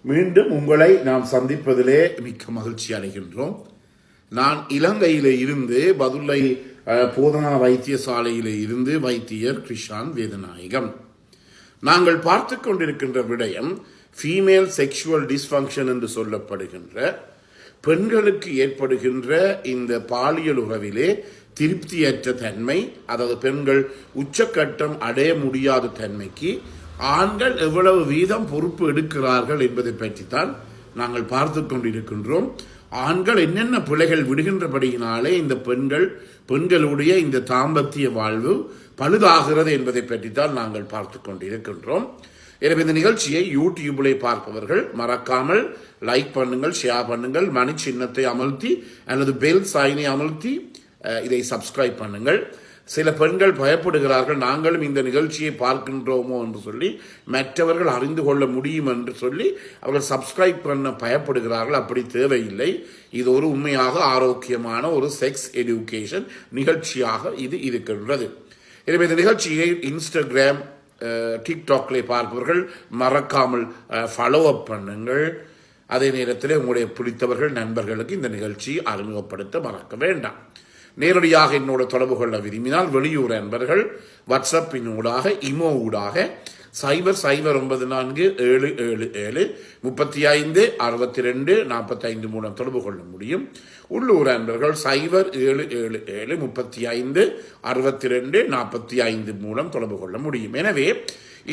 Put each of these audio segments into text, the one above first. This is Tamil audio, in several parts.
மீண்டும் உங்களை நாம் சந்திப்பதிலே மிக்க மகிழ்ச்சி அடைகின்றோம். நான் இலங்கையில இருந்து பதுளை போதனா வைத்தியசாலையில இருந்து வைத்தியர் கிருஷான் வேதநாயகம். நாங்கள் பார்த்து கொண்டிருக்கின்ற விடயம் ஃபீமேல் செக்ஷுவல் டிஸ்ஃபங்க்ஷன் என்று சொல்லப்படுகின்ற பெண்களுக்கு ஏற்படுகின்ற இந்த பாலியல் உறவிலே திருப்தியற்ற தன்மை, அதாவது பெண்கள் உச்சக்கட்டம் அடைய முடியாத தன்மைக்கு ஆண்கள் எவ்வளவு வீதம் பொறுப்பு எடுக்கிறார்கள் என்பதை பற்றித்தான் நாங்கள் பார்த்து கொண்டிருக்கின்றோம். ஆண்கள் என்னென்ன பிழைகள் விடுகின்றபடியினாலே இந்த பெண்களுடைய இந்த தாம்பத்திய வாழ்வு பழுதாகிறது என்பதை பற்றித்தான் நாங்கள் பார்த்து கொண்டிருக்கின்றோம். எனவே இந்த நிகழ்ச்சியை யூடியூபிலே பார்ப்பவர்கள் மறக்காமல் லைக் பண்ணுங்கள், ஷேர் பண்ணுங்கள், மணி சின்னத்தை அமர்த்தி அல்லது பெல் சைனை அமர்த்தி இதை சப்ஸ்கிரைப் பண்ணுங்கள். சில பெண்கள் பயப்படுகிறார்கள், நாங்களும் இந்த நிகழ்ச்சியை பார்க்கின்றோமோ என்று சொல்லி, மற்றவர்கள் அறிந்து கொள்ள முடியும் என்று சொல்லி அவர்கள் சப்ஸ்கிரைப் பண்ண பயப்படுகிறார்கள். அப்படி தேவையில்லை. இது ஒரு உண்மையாக ஆரோக்கியமான ஒரு செக்ஸ் எஜுகேஷன் நிகழ்ச்சியாக இது இருக்கின்றது. எனவே இந்த நிகழ்ச்சியை இன்ஸ்டாகிராம், டிக்டாக்ல பார்ப்பவர்கள் மறக்காமல் ஃபாலோ அப் பண்ணுங்கள். அதே நேரத்தில் உங்களுடைய பிடித்தவர்கள் நண்பர்களுக்கு இந்த நிகழ்ச்சியை அறிமுகப்படுத்த மறக்க வேண்டாம். நேரடியாக என்னோட தொடர்பு கொள்ள விரும்பினால் வெளியூர் அன்பர்கள் வாட்ஸ்அப்பின் ஊடாக, இமோ ஊடாக 0097777356245 மூலம் தொடர்பு கொள்ள முடியும். உள்ளூர் அன்பர்கள் 077356245 மூலம் தொடர்பு கொள்ள முடியும். எனவே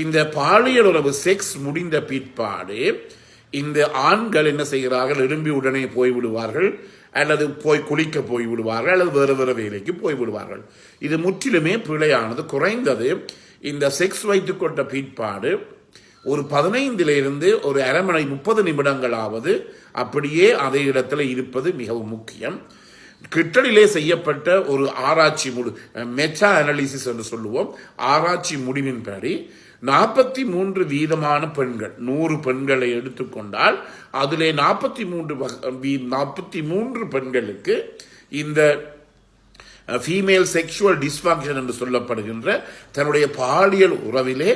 இந்த பாலியல் உறவு செக்ஸ் முடிந்த பிற்பாடு இந்த ஆண்கள் என்ன செய்கிறார்கள்? எழும்பி உடனே போய்விடுவார்கள், அல்லது போய் குளிக்க போய்விடுவார்கள், அல்லது வேறு வேறு வேலைக்கு போய்விடுவார்கள். இது முற்றிலுமே பிழையானது. குறைந்தது இந்த செக்ஸ் வைத்துக் கொண்ட பிற்பாடு ஒரு 15 ஒரு அரை மணி 30 நிமிடங்களாவது அப்படியே அதே இடத்துல இருப்பது மிகவும் முக்கியம். கிட்டலிலே செய்யப்பட்ட ஒரு ஆராய்ச்சி மெட்டா அனாலிசிஸ் என்று சொல்லுவோம். ஆராய்ச்சி முடிவின்படி 43% பெண்கள், 100 பெண்களை எடுத்துக்கொண்டால் அதிலே 43 பெண்களுக்கு இந்த ஃபீமேல் செக்ஷுவல் டிஸ்ஃபங்க்ஷன் என்று சொல்லப்படுகின்ற தன்னுடைய பாலியல் உறவிலே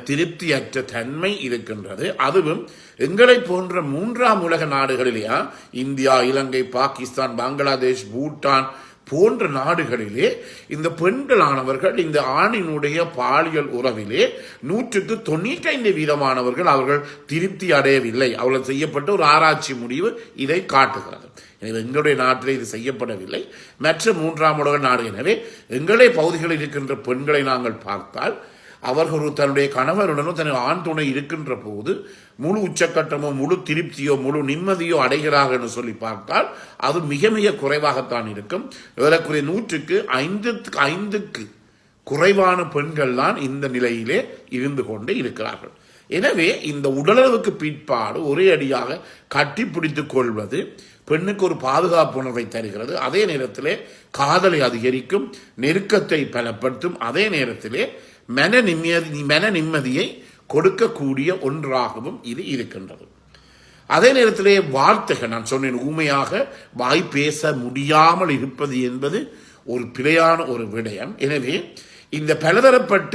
திருப்தியற்ற தன்மை இருக்கின்றது. அதுவும் எங்களை போன்ற 3ஆம் உலக நாடுகளிலேயா, இந்தியா, இலங்கை, பாகிஸ்தான், பங்களாதேஷ், பூட்டான் போன்ற நாடுகளிலே இந்த பெண்களானவர்கள் இந்த ஆணினுடைய பாலியல் உறவிலே 95% அவர்கள் திருப்தி அடையவில்லை. அவர்கள் செய்யப்பட்ட ஒரு ஆராய்ச்சி முடிவு இதை காட்டுகிறது. எனவே எங்களுடைய நாட்டிலே இது செய்யப்படவில்லை, மற்ற 3ஆம் உலக நாடு. எனவே எங்களுடைய பகுதிகளில் இருக்கின்ற பெண்களை நாங்கள் பார்த்தால் அவர்கள் தன்னுடைய கணவருடனோ தன்னுடைய ஆண் துணை இருக்கின்ற போது முழு உச்சக்கட்டமோ, முழு திருப்தியோ, முழு நிம்மதியோ அடைகிறார்கள் என்று சொல்லி பார்த்தால் அது மிக மிக குறைவாகத்தான் இருக்கும். ஏறக்குறைய 100க்கு 5 குறைவான பெண்கள் தான் இந்த நிலையிலே இருந்து கொண்டு இருக்கிறார்கள். எனவே இந்த உடலுறவுக்கு பிற்பாடு ஒரே அடியாக கட்டி பிடித்துக் கொள்வது பெண்ணுக்கு ஒரு பாதுகாப்பு உணர்வை தருகிறது. அதே நேரத்திலே காதலை அதிகரிக்கும், நெருக்கத்தை பலப்படுத்தும், அதே நேரத்திலே மன நிம்மதியை கொடுக்கக்கூடிய ஒன்றாகவும் இது இருக்கின்றது. அதே நேரத்திலே வார்த்தைகள், நான் சொன்னேன், ஊமையாக வாய் பேச முடியாமல் இருப்பது என்பது ஒரு பிழையான ஒரு விடயம். எனவே இந்த பலதரப்பட்ட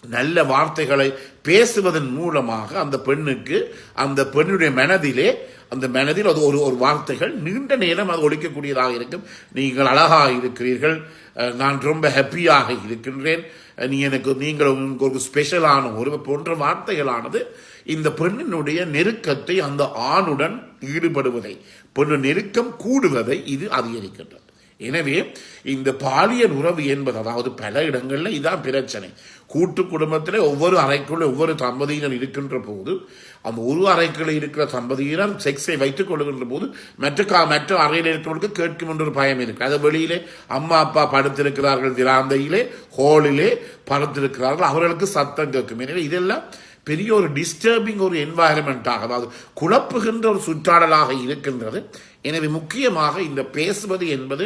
நல்ல வார்த்தைகளை பேசுவதன் மூலமாக அந்த பெண்ணுக்கு, அந்த பெண்ணுடைய மனதில் அது ஒரு வார்த்தைகள் நீண்ட நேரம் அது ஒழிக்கக்கூடியதாக இருக்கும். நீங்கள் அழகாக இருக்கிறீர்கள், நான் ரொம்ப ஹாப்பியாக இருக்கின்றேன், நீங்கள் ஒரு ஸ்பெஷலான ஒரு போன்ற வார்த்தைகளானது இந்த பெண்ணினுடைய நெருக்கத்தை, அந்த ஆணுடன் ஈடுபடுவதை, பெண்ணு நெருக்கம் கூடுவதை இது அதிகரிக்கின்றது. எனவே இந்த பாலியல் உறவு என்பது, அதாவது பல இடங்கள்ல இதான் பிரச்சனை. கூட்டு குடும்பத்திலே ஒவ்வொரு அறைக்குள்ள ஒவ்வொரு தம்பதியினர் இருக்கின்ற போது அந்த ஒரு அறைக்குள்ள இருக்கிற தம்பதியினர் செக்ஸை வைத்துக் கொள்கின்ற போது மற்ற அறையில் இருக்கிறவர்களுக்கு கேட்கும் என்ற ஒரு பயம் இருக்கு. அது வெளியிலே அம்மா அப்பா படுத்திருக்கிறார்கள், திராந்தையிலே ஹோலிலே படுத்திருக்கிறார்கள், அவர்களுக்கு சத்தம் கேட்கும். எனவே இதெல்லாம் பெரிய ஒரு டிஸ்டர்பிங் ஒரு என்வாயரன்மெண்டாக, அதாவது குழப்புகின்ற ஒரு சுற்றாடலாக இருக்கின்றது. எனவே முக்கியமாக இந்த பேசுவது என்பது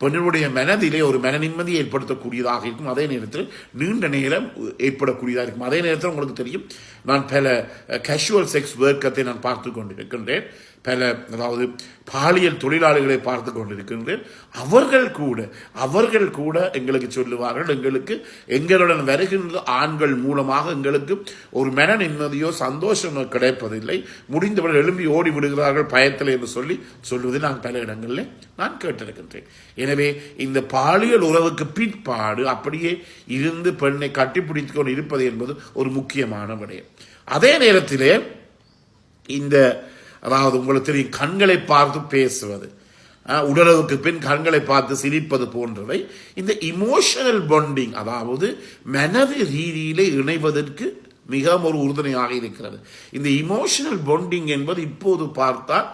பெண்ணுடைய மனதிலே ஒரு மன நிம்மதியை ஏற்படுத்தக்கூடியதாக இருக்கும். அதே நேரத்தில் நீண்ட நேரம் ஏற்படக்கூடியதாக இருக்கும். அதே நேரத்தில் உங்களுக்கு தெரியும், நான் பல கேஷுவல் செக்ஸ் ஒர்க்கத்தை நான் பார்த்து கொண்டிருக்கின்றேன். பல அதாவது பாலியல் தொழிலாளிகளை பார்த்து கொண்டிருக்கின்றேன். அவர்கள் கூட எங்களுக்கு சொல்லுவார்கள், எங்களுக்கு எங்களுடன் வருகின்ற ஆண்கள் மூலமாக எங்களுக்கு ஒரு மன நிம்மதியோ சந்தோஷமோ கிடைப்பதில்லை, முடிந்தவர்கள் எழும்பி ஓடி விடுகிறார்கள் பயத்தில் என்று சொல்லுவதை நான் பல இடங்களில் நான் கேட்டிருக்கின்றேன். எனவே இந்த பாலியல் உறவுக்கு பிற்பாடு அப்படியே இருந்து பெண்ணை கட்டிப்பிடித்துக் கொண்டு இருப்பது என்பது ஒரு முக்கியமான விடயம். அதே நேரத்திலே இந்த அதாவது உங்களுக்கு தெரியும் கண்களை பார்த்து பேசுவது, உடலுக்கு பின் கண்களை பார்த்து சிரிப்பது போன்றவை இந்த இமோஷனல் பாண்டிங் அதாவது மனது ரீதியிலே இணைவதற்கு மிகவும் ஒரு உறுதுணையாக இருக்கிறது. இந்த இமோஷனல் பாண்டிங் என்பது இப்போது பார்த்தால்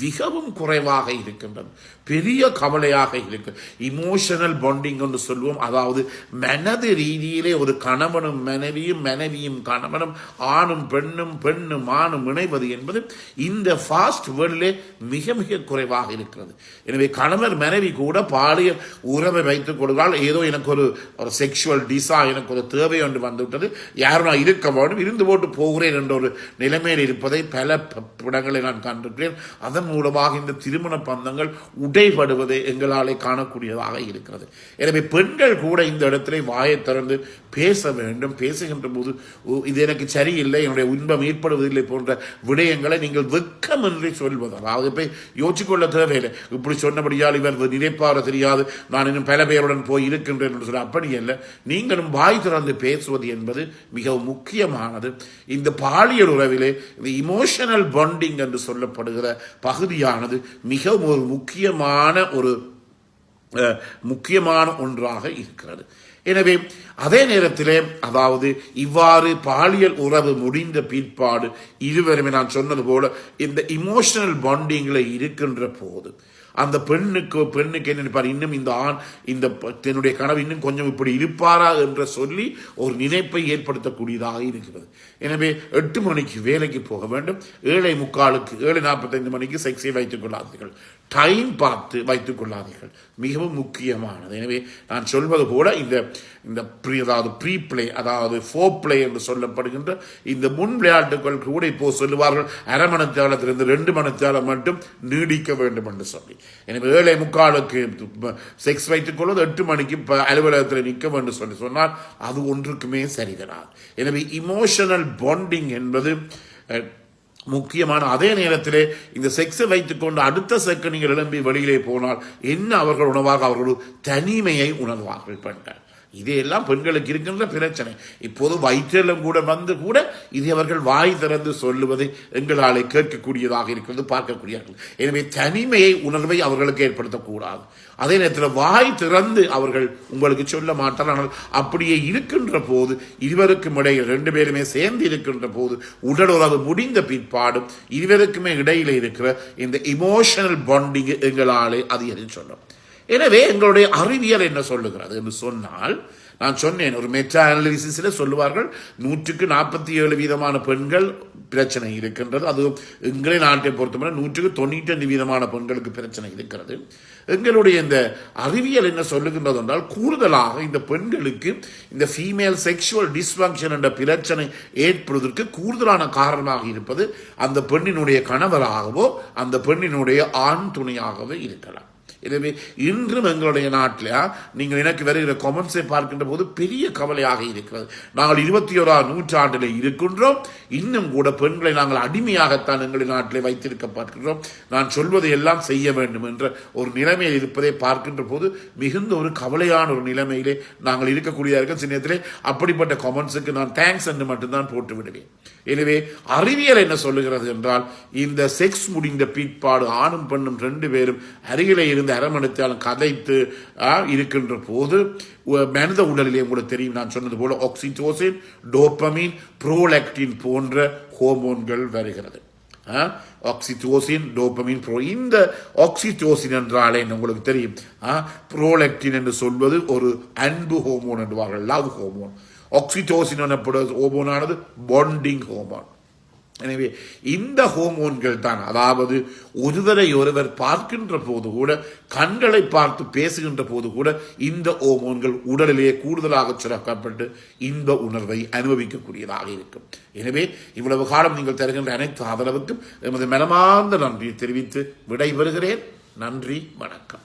மிகவும் குறைவாக இருக்கின்றது, பெரிய கவலையாக இருக்கு. இமோஷனல் பாண்டிங் என்று சொல்லுவோம், அதாவது மனது ரீதியிலே ஒரு கணவனும் மனைவியும் கணவனும் ஆணும் பெண்ணும் ஆணும் இணைவது என்பது இந்த ஃபாஸ்ட் வேர்ல்டிலே மிக மிக குறைவாக இருக்கிறது. எனவே கணவர் மனைவி கூட பாலியல் உறவை வைத்துக் கொடுத்தால் ஏதோ எனக்கு ஒரு செக்ஷுவல் டிசா எனக்கு ஒரு தேவை ஒன்று வந்துவிட்டது, யாரும் நான் இருக்க வேண்டும் இருந்து போட்டு போகிறேன் என்ற ஒரு நிலைமையில் இருப்பதை பல இடங்களை நான் கண்டிருக்கிறேன். அதன் மூலமாக இந்த திருமண பந்தங்கள் உடைபடுவதை எங்களாலே காணக்கூடியதாக இருக்கிறது. எனவே பெண்கள் கூட இந்த இடத்திலே வாயை திறந்து பேச வேண்டும். பேசுகின்ற போது இது எனக்கு சரியில்லை, என்னுடைய இன்பம் ஏற்படுவதில்லை போன்ற விடயங்களை நீங்கள் வெட்கமின்றி சொல்வது, அதாவது போய் யோசிக்கொள்ள தேவையில்லை, இப்படி சொன்னபடியால் இவர் நினைப்பார தெரியாது, நான் இன்னும் பல பேருடன் போய் இருக்கின்றேன் என்று சொல்ல, அப்படி அல்ல. நீங்களும் வாய் திறந்து பேசுவது என்பது மிகவும் முக்கியமானது. இந்த பாலியல் உறவிலே இந்த இமோஷனல் பாண்டிங் என்று சொல்லப்படுகிற பகுதியானது மிகவும் ஒரு முக்கியமான ஒன்றாக இருக்கிறது. எனவே அதே நேரத்திலே அதாவது இவ்வாறு பாலியல் உறவு முடிந்த பிற்பாடு இருவருமே நான் சொன்னது போல இந்த இமோஷனல் பாண்டிங்ல இருக்கின்ற போது அந்த பெண்ணுக்கு என்ன நினைப்பார், இன்னும் இந்த ஆண் இந்த தன்னுடைய கனவு இன்னும் கொஞ்சம் இப்படி இருப்பாரா என்று சொல்லி ஒரு நினைப்பை ஏற்படுத்தக்கூடியதாக இருக்கிறது. எனவே 8 மணிக்கு வேலைக்கு போக வேண்டும், 7:45 7:45 மணிக்கு செக்ஸை வைத்துக் கொள்ளாதீர்கள், டைம் பார்த்து வைத்துக் கொள்ளாதீர்கள், மிகவும் முக்கியமானது. எனவே நான் சொல்வது போல இந்த ப்ரீ பிளே அதாவது ஃபோர் பிளே என்று சொல்லப்படுகின்ற இந்த முன் விளையாட்டுகள் கூட இப்போ சொல்லுவார்கள் அரை மணித்தாளத்திலிருந்து 2 மணித்தாளம் மட்டும் நீடிக்க வேண்டும் என்று சொல்லி. எனவே 7:45 செக்ஸ் வைத்துக் கொள்வது 8 மணிக்கு அலுவலகத்தில் நிற்க வேண்டும் சொல்லி சொன்னால் அது ஒன்றுக்குமே சரிகிறார். எனவே இமோஷனல் பாண்டிங் என்பது முக்கியமான. அதே நேரத்திலே இந்த செக்ஸை வைத்துக் கொண்டு அடுத்த செகண்ட் நீங்கள் எழும்பி வெளியிலே போனால் என்ன அவர்கள் உணவாக அவர்கள் தனிமையை உணர்வார்கள் பெண்கள். இதையெல்லாம் பெண்களுக்கு இருக்கின்ற பிரச்சனை. இப்போது வயிற்றெல்லாம் கூட இதை அவர்கள் வாய் திறந்து சொல்லுவதை எங்களாலே கேட்கக்கூடியதாக இருக்கிறது, பார்க்கக்கூடியார்கள். எனவே தனிமையை உணர்வை அவர்களுக்கு ஏற்படுத்தக்கூடாது. அதே நேரத்தில் வாய் திறந்து அவர்கள் உங்களுக்கு சொல்ல மாட்டார். ஆனால் அப்படியே இருக்கின்ற போது இருவருக்கும் இடையில் 2 பேருமே சேர்ந்து இருக்கின்ற போது உடல் உறவு முடிந்த பிற்பாடும் இருவருக்குமே இடையில இருக்கிற இந்த இமோஷனல் பாண்டிங் எங்களாலே அதிகரித்து சொல்லும். எனவே எங்களுடைய அறிவியல் என்ன சொல்லுகிறது என்று சொன்னால், நான் சொன்னேன் ஒரு மெட்டா அனாலிசிஸ்ல சொல்லுவார்கள் 147% பெண்கள் பிரச்சனை இருக்கின்றது. அதுவும் எங்களை நாட்டை பொறுத்தவரை 195% பெண்களுக்கு பிரச்சனை இருக்கிறது. எங்களுடைய இந்த அறிவியல் என்ன சொல்லுகின்றது என்றால், கூடுதலாக இந்த பெண்களுக்கு இந்த ஃபீமேல் செக்ஷுவல் டிஸ்ஃபங்க்ஷன் என்ற பிரச்சனை ஏற்படுவதற்கு கூடுதலான காரணமாக இருப்பது அந்த பெண்ணினுடைய கணவராகவோ அந்த பெண்ணினுடைய ஆண் துணையாகவோ இருக்கலாம். எனவே இன்றும் எங்களுடைய நாட்டில் நீங்கள் எனக்கு வருகிற கமெண்ட்ஸை பார்க்கின்ற போது பெரிய கவலையாக இருக்கிறது. நாங்கள் 21ஆம் நூற்றாண்டில் இருக்கின்றோம், இன்னும் கூட பெண்களை நாங்கள் அடிமையாகத்தான் எங்களுடைய நாட்டிலே வைத்திருக்க பார்க்கின்றோம். நான் சொல்வதை எல்லாம் செய்ய வேண்டும் என்ற ஒரு நிலைமையில் இருப்பதை பார்க்கின்ற போது மிகுந்த ஒரு கவலையான ஒரு நிலைமையிலே நாங்கள் இருக்கக்கூடியதாக இருக்க. சில நேரத்திலே அப்படிப்பட்ட கமெண்ட்ஸுக்கு நான் தேங்க்ஸ் என்று மட்டும்தான் போட்டு விடுவேன். எனவே அறிவியல் என்ன சொல்லுகிறது என்றால், இந்த செக்ஸ் முடிந்த பிற்பாடு ஆணும் பெண்ணும் 2 பேரும் அருகிலே இருந்து அரமணித்தாலும் கதைத்து இருக்கின்ற போது மனித உடலிலே உங்களுக்கு தெரியும், நான் சொன்னது போல ஆக்சிடோசின், டோபமின், புரோலாக்டின் போன்ற ஹோமோன்கள் வருகிறது. ஆக்சிடோசின், டோபமின், இந்த ஆக்சிடோசின் என்றாலே உங்களுக்கு தெரியும், புரோலாக்டின் என்று சொல்வது ஒரு அன்பு ஹோமோன் என்பார்கள், லவ் ஹோமோன். ஆக்சிடோசின் எனப்படுவது ஹோமோனானது பாண்டிங் ஹோமோன். எனவே இந்த ஹோமோன்கள் தான், அதாவது ஒருவரை ஒருவர் பார்க்கின்ற போது கூட, கண்களை பார்த்து பேசுகின்ற போது கூட இந்த ஹோமோன்கள் உடலிலே கூடுதலாக சுரக்கப்பட்டு இந்த உணர்வை அனுபவிக்கக்கூடியதாக இருக்கும். எனவே இவ்வளவு காலம் நீங்கள் தருகின்ற அனைத்து ஆதரவுக்கும் எமது மனமார்ந்த நன்றியை தெரிவித்து விடைபெறுகிறேன். நன்றி, வணக்கம்.